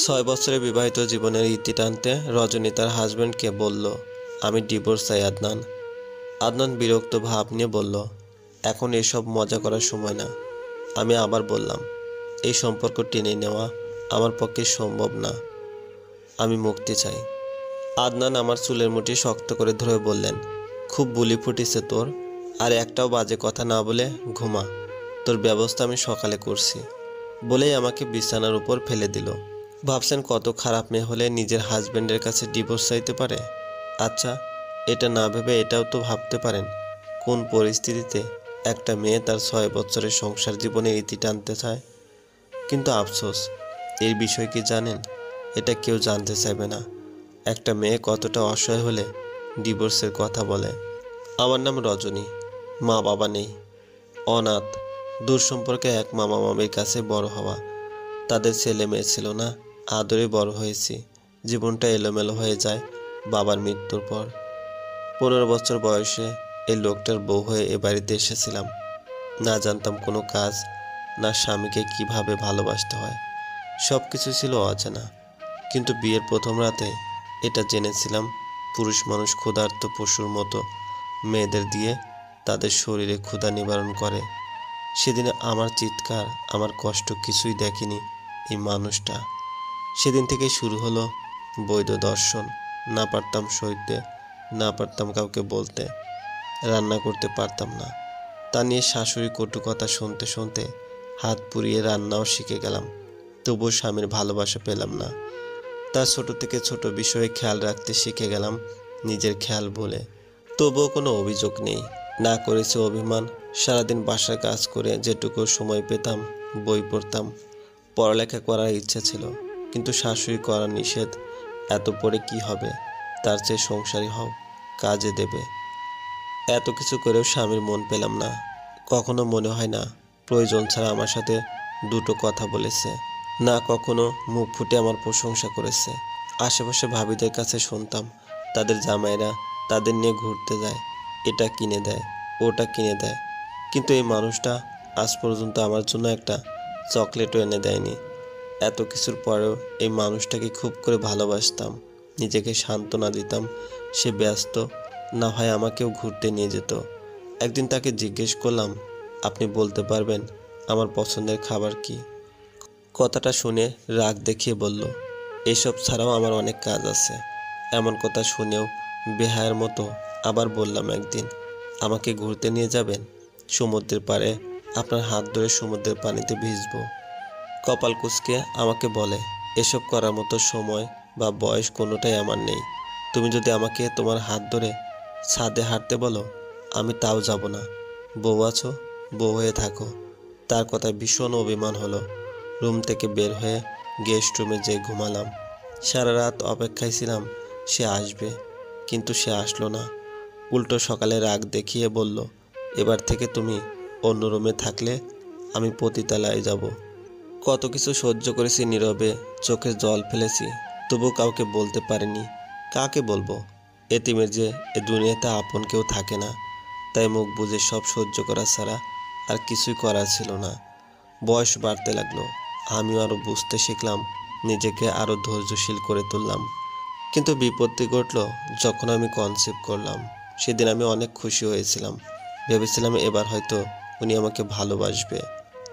৬ বছরের বিবাহিত জীবনের ইতি টানতে রজনী তার হাজব্যান্ডকে বলল, আমি ডিভোর্স চাই আদনান। আদনান বিরক্ত ভাব নিয়ে বলল, এখন এসব মজা করার সময় না। আমি আবার বললাম, এই সম্পর্ক টেনে নেওয়া আমার পক্ষে সম্ভব না। আমি মুক্তি চাই। আদনান আমার চুলের মুঠি শক্ত করে ধরে বললেন, খুব বুলি ফুটেছে তোর, আর একটাও বাজে কথা না বলে ঘুমা। তোর ব্যবস্থা আমি সকালে করছি, বলেই আমাকে বিছানার উপর ফেলে দিল। ভাবছেন কত খারাপ মেয়ে হলে নিজের হাজব্যান্ডের কাছে ডিভোর্স চাইতে পারে? আচ্ছা, এটা না ভেবে এটাও তো ভাবতে পারেন কোন পরিস্থিতিতে একটা মেয়ে তার ৬ বছরের সংসার জীবনে ইতি টানতে চায়। কিন্তু আফসোস, এই বিষয় কি জানেন? এটা কেউ জানতে চাইবে না। একটা মেয়ে কতটা অসহায় হলে ডিভোর্সের কথা বলে। আমার নাম রজনী, মা বাবা নেই, অনাথ, দূর সম্পর্কে এক মামা মামির কাছে বড় হওয়া। তাদের ছেলে মেয়ে ছিল না, আদরে বড় হয়েছি। জীবনটা এলোমেলো হয়ে যায় বাবার মৃত্যুর পর। ১৫ বছর বয়সে এই লোকটার বউ হয়ে এ বাড়িতে এসেছিলাম। না জানতাম কোনো কাজ, না স্বামীকে কিভাবে ভালোবাসতে হয়। সব কিছু ছিল অজানা। কিন্তু বিয়ের প্রথম রাতে এটা জেনেছিলাম, পুরুষ মানুষ ক্ষুধার্ত পশুর মতো মেয়েদের দিয়ে তাদের শরীরে ক্ষুধা নিবারণ করে। সেদিন আমার চিৎকার, আমার কষ্ট কিছুই দেখেনি এই মানুষটা। সেদিন থেকেই শুরু হলো বৈধ দর্শন। না পারতাম সইতে, না পারতাম কাউকে বলতে। রান্না করতে পারতাম না, তা নিয়ে শাশুড়ি কটু কথা শুনতে শুনতে হাত পুড়িয়ে রান্নাও শিখে গেলাম। তবুও স্বামীর ভালোবাসা পেলাম না। তার ছোট থেকে ছোট বিষয়ে খেয়াল রাখতে শিখে গেলাম নিজের খেয়াল ভুলে। তবুও কোনো অভিযোগ নেই, না করেছে অভিমান। সারাদিন বাসার কাজ করে যেটুকু সময় পেতাম বই পড়তাম। পড়ালেখা করার ইচ্ছা ছিল, কিন্তু শাশুড়ি করা নিষেধ। এত পড়ে কি হবে, তার চেয়ে সংসারী হও, কাজে দেবে। এত কিছু করেও স্বামীর মন পেলাম না। কখনো মনে হয় না প্রয়োজন ছাড়া আমার সাথে দুটো কথা বলেছে, না কখনো মুখ ফুটে আমার প্রশংসা করেছে। আশেপাশে ভাবিদের কাছে শুনতাম তাদের জামাইরা তাদের নিয়ে ঘুরতে যায়, এটা কিনে দেয়, ওটা কিনে দেয়। কিন্তু এই মানুষটা আজ পর্যন্ত আমার জন্য একটা চকলেটও এনে দেয়নি। এত কিছুর পরেও এই মানুষটাকে খুব করে ভালোবাসতাম, নিজেকে সান্ত্বনা দিতাম। সে ব্যস্ত, না হয় আমাকেও ঘুরতে নিয়ে যেত। একদিন তাকে জিজ্ঞেস করলাম, আপনি বলতে পারবেন আমার পছন্দের খাবার কি? কথাটা শুনে রাগ দেখিয়ে বলল, এসব ছাড়াও আমার অনেক কাজ আছে। এমন কথা শুনেও বেহায়ার মতো আবার বললাম, একদিন আমাকে ঘুরতে নিয়ে যাবেন সমুদ্রের পাড়ে, আপনার হাত ধরে সমুদ্রের পানিতে ভিজবো। কপাল কুঁচকে আমাকে বলে, এসব করার মতো সময় বা বয়স কোনোটাই আমার নেই। তুমি যদি আমাকে তোমার হাত ধরে ছাদে হাঁটতে বলো, আমি তাও যাব না। বউ আছো, বউ হয়ে থাকো। তার কথায় ভীষণ অভিমান হলো। রুম থেকে বের হয়ে গেস্ট রুমে যেয়ে ঘুমালাম। সারা রাত অপেক্ষায় ছিলাম সে আসবে, কিন্তু সে আসলো না। উল্টো সকালে রাগ দেখিয়ে বলল, এবার থেকে তুমি অন্য রুমে থাকলে আমি পতিতালয়ে যাব। কত কিছু সহ্য করেছি নীরবে, চোখে জল ফেলেছি, তবু কাউকে বলতে পারিনি। কাকে বলবো? এতিমের যে এ দুনিয়াতে আপন কেউ থাকে না। তাই মুখ বুজে সব সহ্য করা ছাড়া আর কিছুই করার ছিল না। বয়স বাড়তে লাগলো, আমিও আরও বুঝতে শিখলাম, নিজেকে আরও ধৈর্যশীল করে তুললাম। কিন্তু বিপত্তি ঘটল যখন আমি কনসিভ করলাম। সেদিন আমি অনেক খুশি হয়েছিলাম। ভেবেছিলাম এবার হয়তো উনি আমাকে ভালোবাসবে।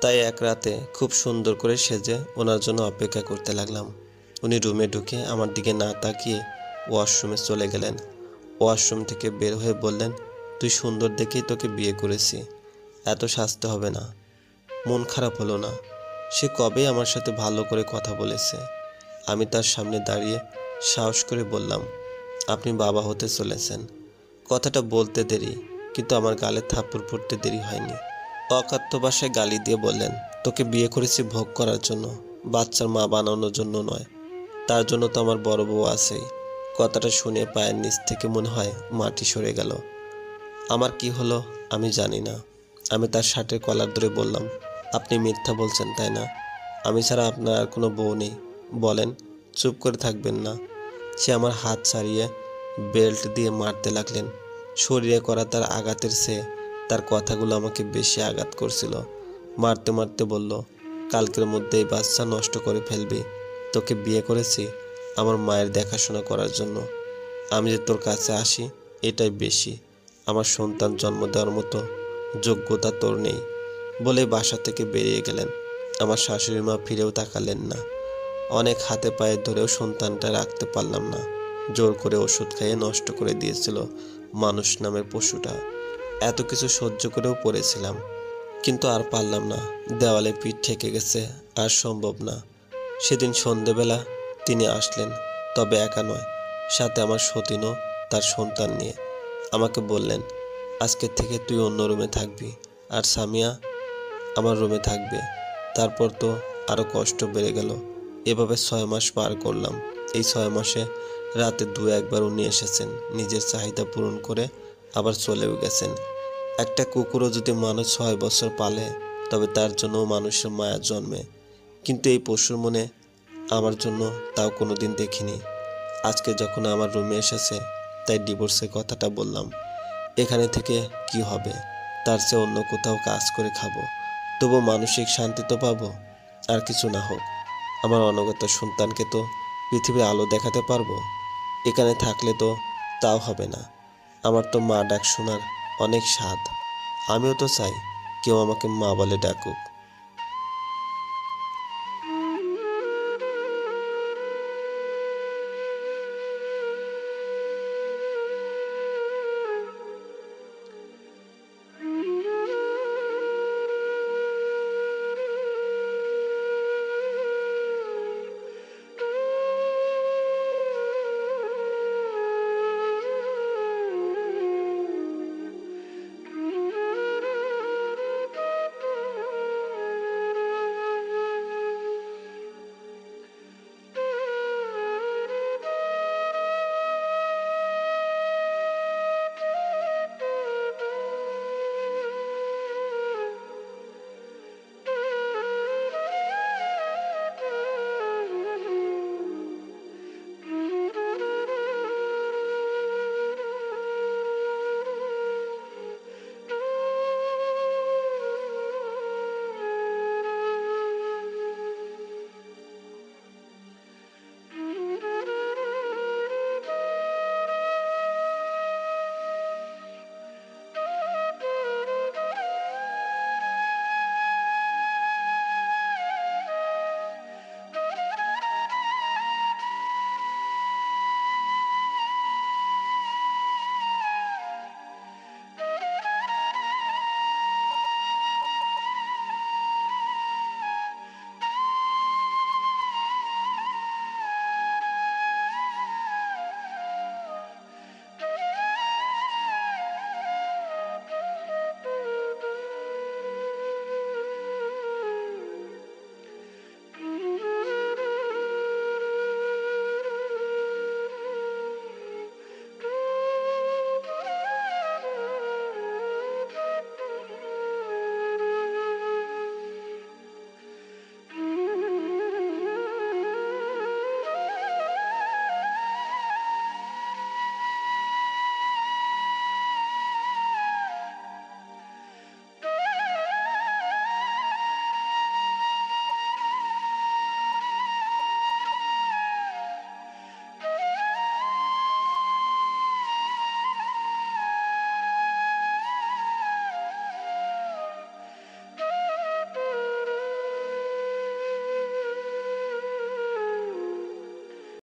তাই এক রাতে খুব সুন্দর করে সেজে ওনার জন্য অপেক্ষা করতে লাগলাম। উনি রুমে ঢুকে আমার দিকে না তাকিয়ে ওয়াশরুমে চলে গেলেন। ওয়াশরুম থেকে বের হয়ে বললেন, তুই সুন্দর দেখেই তোকে বিয়ে করেছি, এত সাজতে হবে না। মন খারাপ হলো না। সে কবেই আমার সাথে ভালো করে কথা বলেছে। আমি তার সামনে দাঁড়িয়ে সাহস করে বললাম, আপনি বাবা হতে চলেছেন। কথাটা বলতে দেরি, কিন্তু আমার গালে থাপ্পড় পড়তে দেরি হয়নি। অকাত্য ভাষায় গালি দিয়ে বললেন, তোকে বিয়ে করেছি ভোগ করার জন্য, বাচ্চার মা বানানোর জন্য নয়। তার জন্য তো আমার বড় বউ আছেই। কথাটা শুনে পায়ের নিচ থেকে মনে হয় মাটি সরে গেল। আমার কি হলো আমি জানি না। আমি তার শার্টের কলার ধরে বললাম, আপনি মিথ্যা বলছেন তাই না? আমি ছাড়া আপনার আর কোনো বউ নেই, বলেন। চুপ করে থাকবেন না। সে আমার হাত ছাড়িয়ে বেল্ট দিয়ে মারতে লাগলেন। শরীরে করা তার আঘাতের চেয়ে তার কথাগুলো আমাকে বেশি আঘাত করছিল। মারতে মারতে বলল, কালকের মধ্যেই বাচ্চা নষ্ট করে ফেলবি। তোকে বিয়ে করেছি আমার মায়ের দেখাশোনা করার জন্য। আমি যে তোর কাছে আসি এটাই বেশি। আমার সন্তান জন্ম দেওয়ার মতো যোগ্যতা তোর নেই বলে বাসা থেকে বেরিয়ে গেলেন। আমার শাশুড়ি মা ফিরেও তাকালেন না। অনেক হাতে পায়ে ধরেও সন্তানটা রাখতে পারলাম না। জোর করে ওষুধ খাইয়ে নষ্ট করে দিয়েছিল মানুষ নামের পশুটা। এত কিছু সহ্য করেও পড়েছিলাম, কিন্তু আর পারলাম না। দেওয়ালে পিঠ ঠেকে গেছে, আর সম্ভব না। সেদিন সন্ধেবেলা তিনি আসলেন, তবে একা নয়, সাথে আমার সতীনও তার সন্তান নিয়ে। আমাকে বললেন, আজকের থেকে তুই অন্য রুমে থাকবি আর সামিয়া আমার রুমে থাকবে। তারপর তো আরও কষ্ট বেড়ে গেল। এভাবে 6 মাস পার করলাম। এই 6 মাসে রাতে 2-1বার উনি এসেছেন, নিজের চাহিদা পূরণ করে আবার চলেও গেছেন। একটা কুকুরও যদি মানুষ 6 বছর পালে তবে তার জন্য মানুষের মায়া জন্মে, কিন্তু এই পশুর মনে আমার জন্য তাও কোনোদিন দেখিনি। আজকে যখন আমার রুমে এসেছে তাই ডিভোর্সের কথাটা বললাম। এখানে থেকে কি হবে? তার চেয়ে অন্য কোথাও কাজ করে খাবো, তবু মানসিক শান্তি তো পাবো। আর কিছু না হোক, আমার অনাগত সন্তানকে তো পৃথিবীর আলো দেখাতে পারবো। এখানে থাকলে তো তাও হবে না। আমার তো মা ডাক শোনার অনেক স্বাদ। আমিও তো চাই কেউ আমাকে মা বলে ডাকুক।